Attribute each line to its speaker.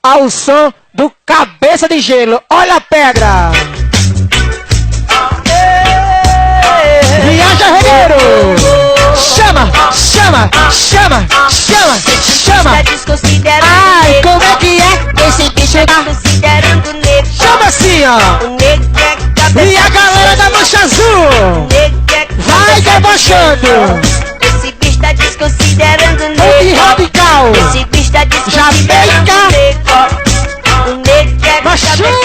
Speaker 1: ao som do Cabeça de Gelo. Olha a pedra! Viaja, regueiro! Chama, chama, chama, chama, chama! Ai, como é que é? Esse bicho tá
Speaker 2: considerando negro.
Speaker 1: Chama assim, ó!
Speaker 2: O negro é cabeça.
Speaker 1: E a galera da Mancha Azul! Vai debochando!
Speaker 2: Esse bicho tá desconsiderando
Speaker 1: Muito
Speaker 2: negro.
Speaker 1: radical!
Speaker 2: Esse bicho tá desconsiderando
Speaker 1: Jamaica.
Speaker 2: negro. O negro é
Speaker 1: Machuca!